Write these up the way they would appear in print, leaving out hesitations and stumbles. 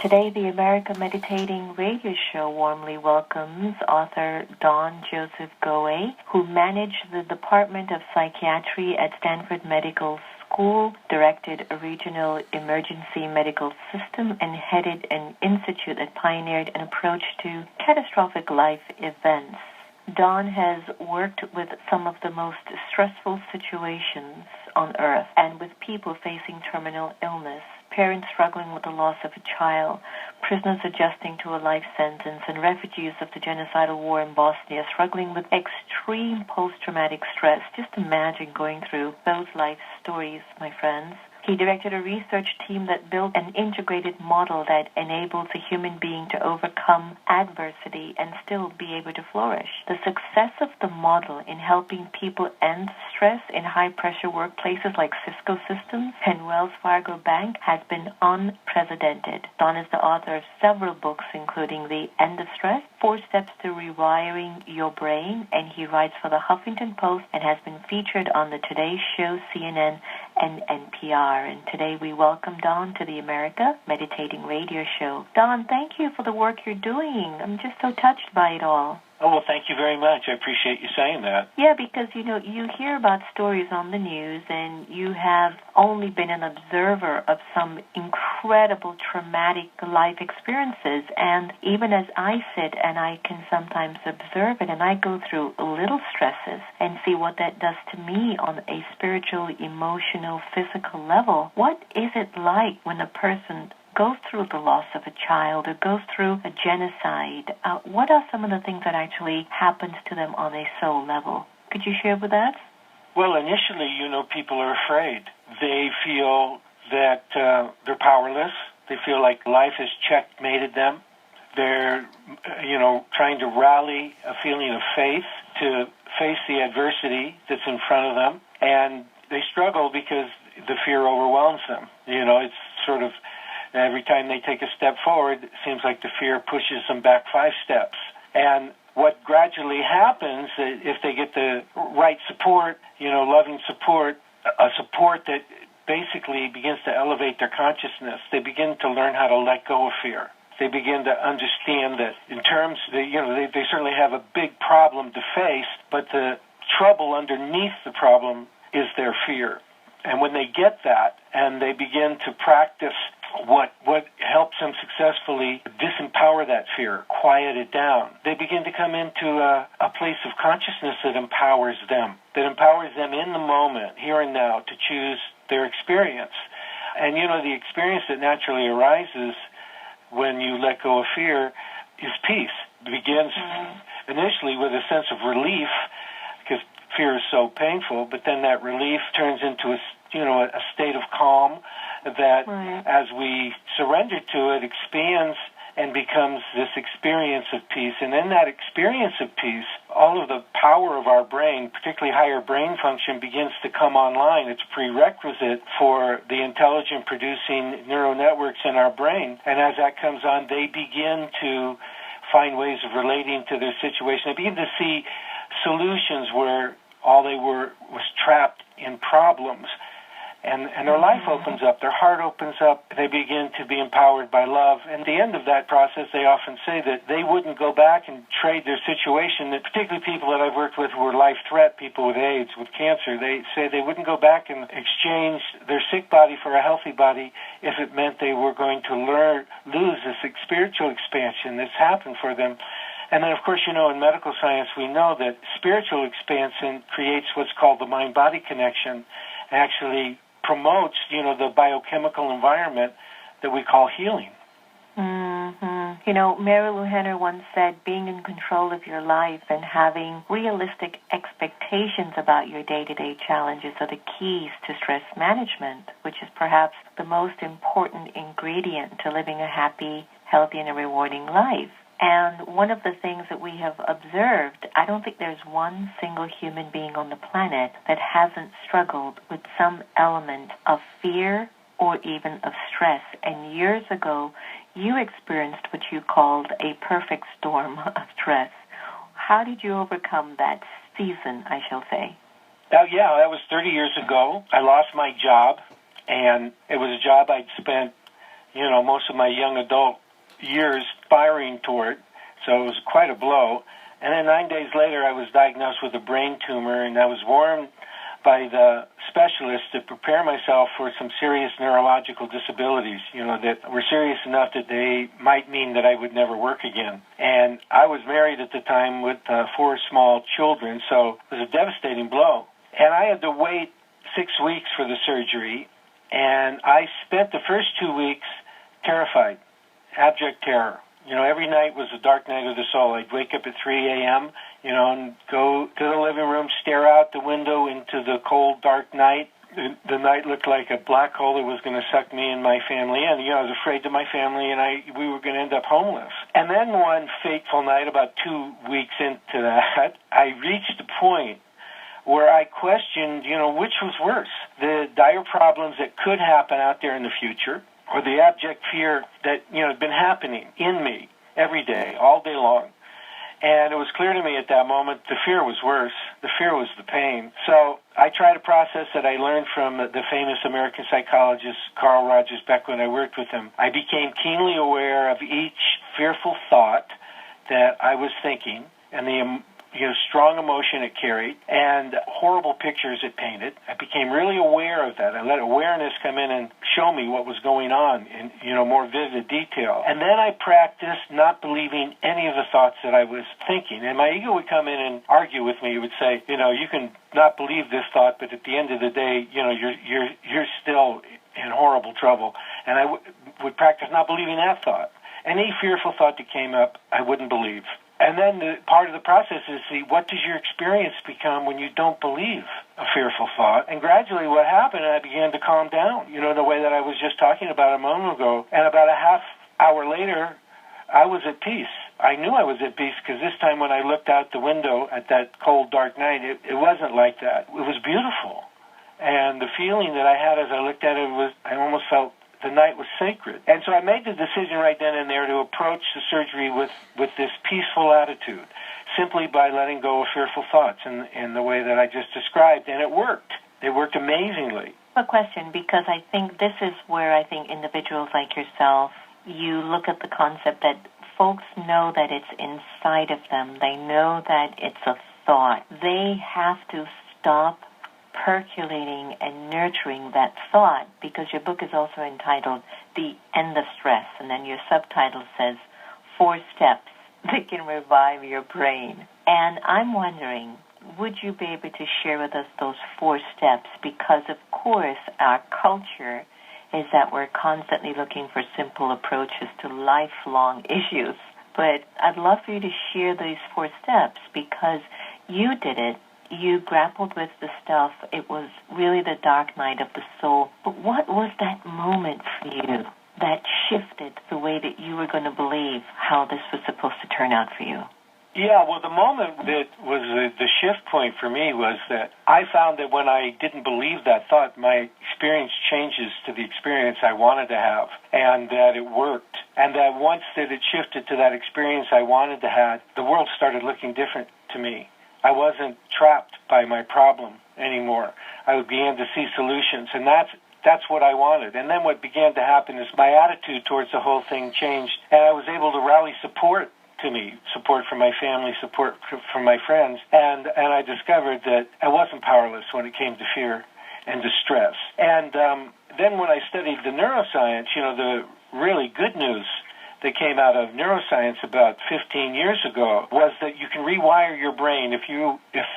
Today, the America Meditating Radio Show warmly welcomes author Don Joseph Goewery, who managed the Department of Psychiatry at Stanford Medical School, directed a regional emergency medical system, and headed an institute that pioneered an approach to catastrophic life events. Don has worked with some of the most stressful situations on Earth and with people facing terminal illness, parents struggling with the loss of a child, prisoners adjusting to a life sentence, and refugees of the genocidal war in Bosnia struggling with extreme post-traumatic stress. Just imagine going through those life stories, my friends. He directed a research team that built an integrated model that enables a human being to overcome adversity and still be able to flourish. The success of the model in helping people end stress in high-pressure workplaces like Cisco Systems and Wells Fargo Bank has been unprecedented. Don is the author of several books, including The End of Stress, 4 Steps to Rewiring Your Brain, and he writes for the Huffington Post and has been featured on the Today Show, CNN, and NPR. And today we welcome Don to the America Meditating Radio Show. Don, thank you for the work you're doing. I'm just so touched by it all. Oh, well, thank you very much. I appreciate you saying that. Yeah, because, you hear about stories on the news, and you have only been an observer of some incredible traumatic life experiences. And even as I sit and I can sometimes observe it, and I go through little stresses and see what that does to me on a spiritual, emotional, physical level, what is it like when a person goes through the loss of a child or goes through a genocide? What are some of the things that actually happens to them on a soul level? Could you share with us? Well, initially, people are afraid. They feel that they're powerless. They feel like life has checkmated them. They're, trying to rally a feeling of faith to face the adversity that's in front of them. And they struggle because the fear overwhelms them. It's sort of every time they take a step forward, it seems like the fear pushes them back 5 steps. And what gradually happens, if they get the right support, loving support, a support that basically begins to elevate their consciousness, they begin to learn how to let go of fear. They begin to understand that in terms, they certainly have a big problem to face, but the trouble underneath the problem is their fear. And when they get that and they begin to practice what helps them successfully disempower that fear, quiet it down, they begin to come into a place of consciousness that empowers them in the moment, here and now, to choose their experience. And, the experience that naturally arises when you let go of fear is peace. It begins initially with a sense of relief, because fear is so painful, but then that relief turns into a state of calm that, as we surrender to it, expands and becomes this experience of peace. And in that experience of peace, all of the power of our brain, particularly higher brain function, begins to come online. It's prerequisite for the intelligent-producing neural networks in our brain. And as that comes on, they begin to find ways of relating to their situation. They begin to see solutions where all they were was trapped in problems. And their life opens up, their heart opens up, they begin to be empowered by love. And at the end of that process, they often say that they wouldn't go back and trade their situation, that particularly people that I've worked with who were life threat, people with AIDS, with cancer, they say they wouldn't go back and exchange their sick body for a healthy body if it meant they were going to lose this spiritual expansion that's happened for them. And then, of course, in medical science, we know that spiritual expansion creates what's called the mind-body connection, actually promotes, the biochemical environment that we call healing. Mary Lou Henner once said, being in control of your life and having realistic expectations about your day-to-day challenges are the keys to stress management, which is perhaps the most important ingredient to living a happy, healthy, and a rewarding life. And one of the things that we have observed, I don't think there's one single human being on the planet that hasn't struggled with some element of fear or even of stress. And years ago, you experienced what you called a perfect storm of stress. How did you overcome that season, I shall say? That was 30 years ago. I lost my job, and it was a job I'd spent most of my young adult years firing toward. So it was quite a blow. And then 9 days later, I was diagnosed with a brain tumor, and I was warned by the specialist to prepare myself for some serious neurological disabilities, that were serious enough that they might mean that I would never work again. And I was married at the time with 4 small children, so it was a devastating blow. And I had to wait 6 weeks for the surgery, and I spent the first 2 weeks terrified, abject terror. Every night was a dark night of the soul. I'd wake up at 3 a.m., and go to the living room, stare out the window into the cold, dark night. The night looked like a black hole that was going to suck me and my family in. I was afraid that my family and we were going to end up homeless. And then one fateful night, about 2 weeks into that, I reached a point where I questioned, which was worse, the dire problems that could happen out there in the future, or the abject fear that, had been happening in me every day, all day long. And it was clear to me at that moment the fear was worse. The fear was the pain. So I tried a process that I learned from the famous American psychologist Carl Rogers Beck when I worked with him. I became keenly aware of each fearful thought that I was thinking and the strong emotion it carried and horrible pictures it painted. I became really aware of that. I let awareness come in and show me what was going on in more vivid detail. And then I practiced not believing any of the thoughts that I was thinking. And my ego would come in and argue with me. It would say, you can not believe this thought, but at the end of the day, you're still in horrible trouble. And I would practice not believing that thought. Any fearful thought that came up, I wouldn't believe. And then part of the process is see, what does your experience become when you don't believe a fearful thought? And gradually what happened, I began to calm down, the way that I was just talking about a moment ago. And about a half hour later, I was at peace. I knew I was at peace because this time when I looked out the window at that cold, dark night, it wasn't like that. It was beautiful. And the feeling that I had as I looked at it was, I almost felt the night was sacred. And so I made the decision right then and there to approach the surgery with this peaceful attitude, simply by letting go of fearful thoughts in the way that I just described. And it worked. It worked amazingly. A question, because I think this is where I think individuals like yourself, you look at the concept that folks know that it's inside of them. They know that it's a thought. They have to stop percolating and nurturing that thought, because your book is also entitled The End of Stress, and then your subtitle says 4 steps that can revive your brain. And I'm wondering, would you be able to share with us those 4 steps? Because, of course, our culture is that we're constantly looking for simple approaches to lifelong issues. But I'd love for you to share these 4 steps, because you did it. You grappled with the stuff. It was really the dark night of the soul. But what was that moment for you that shifted the way that you were going to believe how this was supposed to turn out for you? Yeah, well, the moment that was the shift point for me was that I found that when I didn't believe that thought, my experience changes to the experience I wanted to have, and that it worked. And that once that it shifted to that experience I wanted to have, the world started looking different to me. I wasn't trapped by my problem anymore. I began to see solutions, and that's what I wanted. And then what began to happen is my attitude towards the whole thing changed, and I was able to rally support to me, support from my family, support from my friends, and I discovered that I wasn't powerless when it came to fear and distress. And then when I studied the neuroscience, the really good news that came out of neuroscience about 15 years ago was that you can rewire your brain. If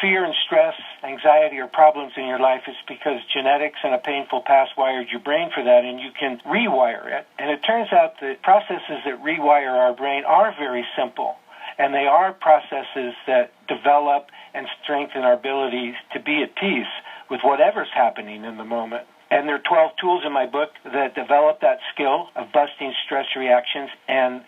fear and stress, anxiety are problems in your life, it's because genetics and a painful past wired your brain for that, and you can rewire it. And it turns out the processes that rewire our brain are very simple, and they are processes that develop and strengthen our ability to be at peace with whatever's happening in the moment. And there are 12 tools in my book that develop that skill of busting stress reactions. And,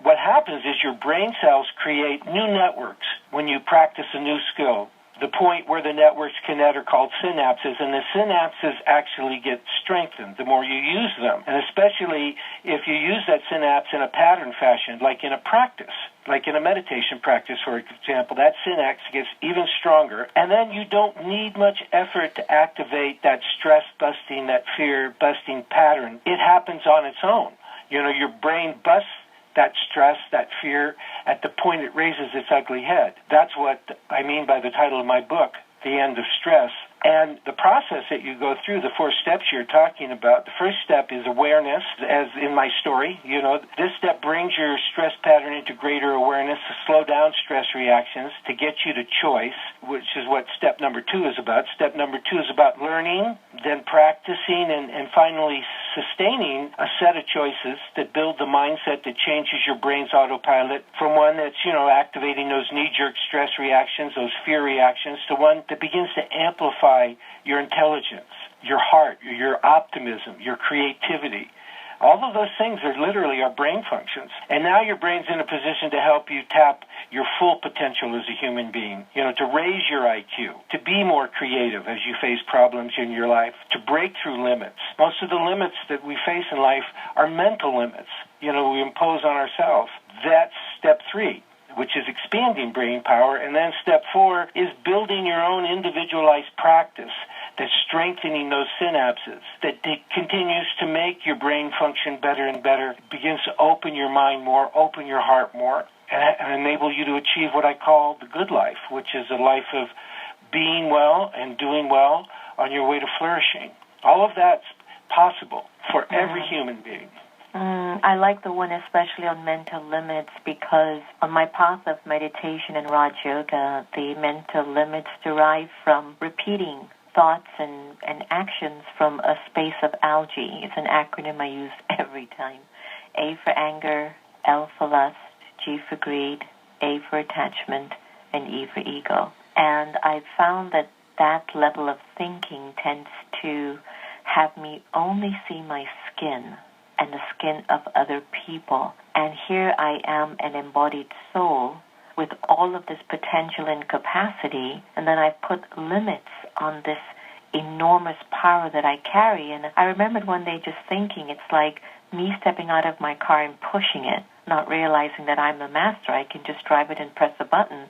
what happens is your brain cells create new networks when you practice a new skill. The point where the networks connect are called synapses, and the synapses actually get strengthened the more you use them. And especially if you use that synapse in a pattern fashion, like in a practice. like in a meditation practice, for example, that synapse gets even stronger, and then you don't need much effort to activate that stress-busting, that fear-busting pattern. It happens on its own. Your brain busts that stress, that fear, at the point it raises its ugly head. That's what I mean by the title of my book, The End of Stress. And the process that you go through, the 4 steps you're talking about, the first step is awareness, as in my story. This step brings your stress pattern into greater awareness to slow down stress reactions, to get you to choice, which is what step number 2 is about. Step number 2 is about learning, then practicing, and finally sustaining a set of choices that build the mindset that changes your brain's autopilot from one that's, activating those knee-jerk stress reactions, those fear reactions, to one that begins to amplify your intelligence, your heart, your optimism, your creativity. All of those things are literally our brain functions. And now your brain's in a position to help you tap your full potential as a human being, to raise your IQ, to be more creative as you face problems in your life, to break through limits. Most of the limits that we face in life are mental limits, we impose on ourselves. That's step 3, which is expanding brain power. And then step 4 is building your own individualized practice that's strengthening those synapses, that continues to make your brain function better and better, begins to open your mind more, open your heart more, and enable you to achieve what I call the good life, which is a life of being well and doing well on your way to flourishing. All of that's possible for every human being. I like the one especially on mental limits, because on my path of meditation and Raj Yoga, the mental limits derive from repeating thoughts and actions from a space of algae. It's an acronym I use every time. A for anger, L for lust, G for greed, A for attachment, and E for ego. And I've found that level of thinking tends to have me only see my skin and the skin of other people. And here I am, an embodied soul with all of this potential and capacity, and then I put limits on this enormous power that I carry. And I remembered one day just thinking, it's like me stepping out of my car and pushing it, not realizing that I'm the master. I can just drive it and press a button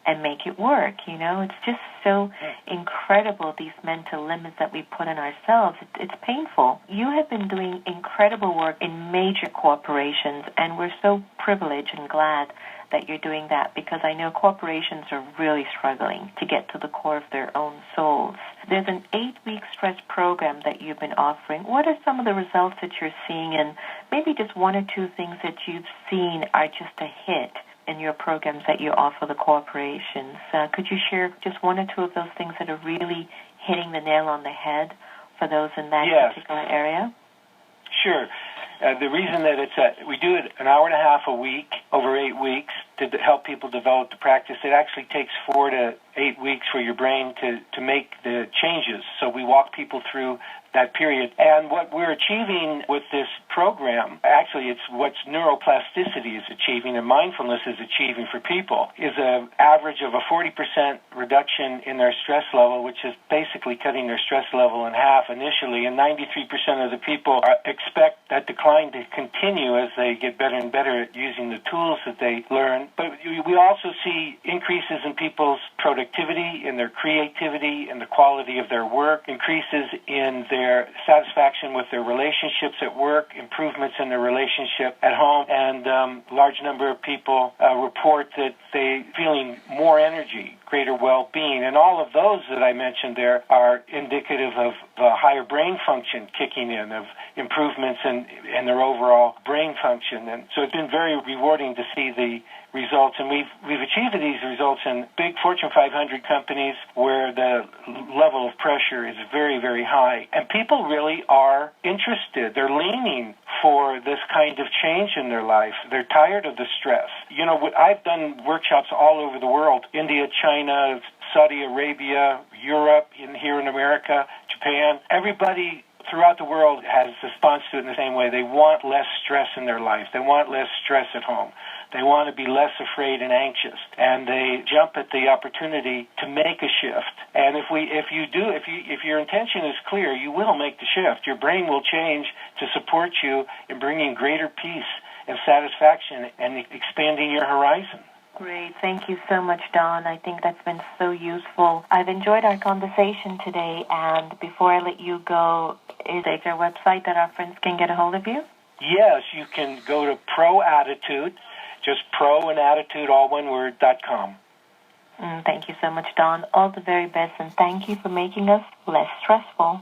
and make it work, It's just so incredible, these mental limits that we put on ourselves. It's painful. You have been doing incredible work in major corporations, and we're so privileged and glad that you're doing that, because I know corporations are really struggling to get to the core of their own souls. There's an 8-week stress program that you've been offering. What are some of the results that you're seeing, and maybe just 1 or 2 things that you've seen are just a hit in your programs that you offer the corporations? Could you share just 1 or 2 of those things that are really hitting the nail on the head for those in that particular area? Sure. The reason that we do it an hour and a half a week over 8 weeks to help people develop the practice. It actually takes 4 to 8 weeks for your brain to make the changes. So we walk people through that period. And what we're achieving with this program, actually it's what neuroplasticity is achieving and mindfulness is achieving for people, is an average of a 40% reduction in their stress level, which is basically cutting their stress level in half initially. And 93% of the people expect that decline to continue as they get better and better at using the tools that they learn. But we also see increases in people's productivity, in their creativity, in the quality of their work, increases in their satisfaction with their relationships at work, improvements in their relationship at home, and a large number of people report that they feeling more energy, greater well-being. And all of those that I mentioned there are indicative of higher brain function kicking in, of improvements in their overall brain function. And so it's been very rewarding to see the results. And we've achieved these results in big Fortune 500 companies where the level of pressure is very, very high. And people really are interested. They're leaning for this kind of change in their life. They're tired of the stress. You know, I've done workshops all over the world, India, China, Saudi Arabia, Europe, here in America, Japan. Everybody throughout the world has response to it in the same way. They want less stress in their life. They want less stress at home. They want to be less afraid and anxious, and they jump at the opportunity to make a shift. And if your intention is clear, you will make the shift. Your brain will change to support you in bringing greater peace and satisfaction and expanding your horizon. Great. Thank you so much, Don. I think that's been so useful. I've enjoyed our conversation today, and before I let you go, is there a website that our friends can get a hold of you? Yes, you can go to Pro Attitude, just pro and attitude, all one word, .com. Thank you so much, Don. All the very best, and thank you for making us less stressful.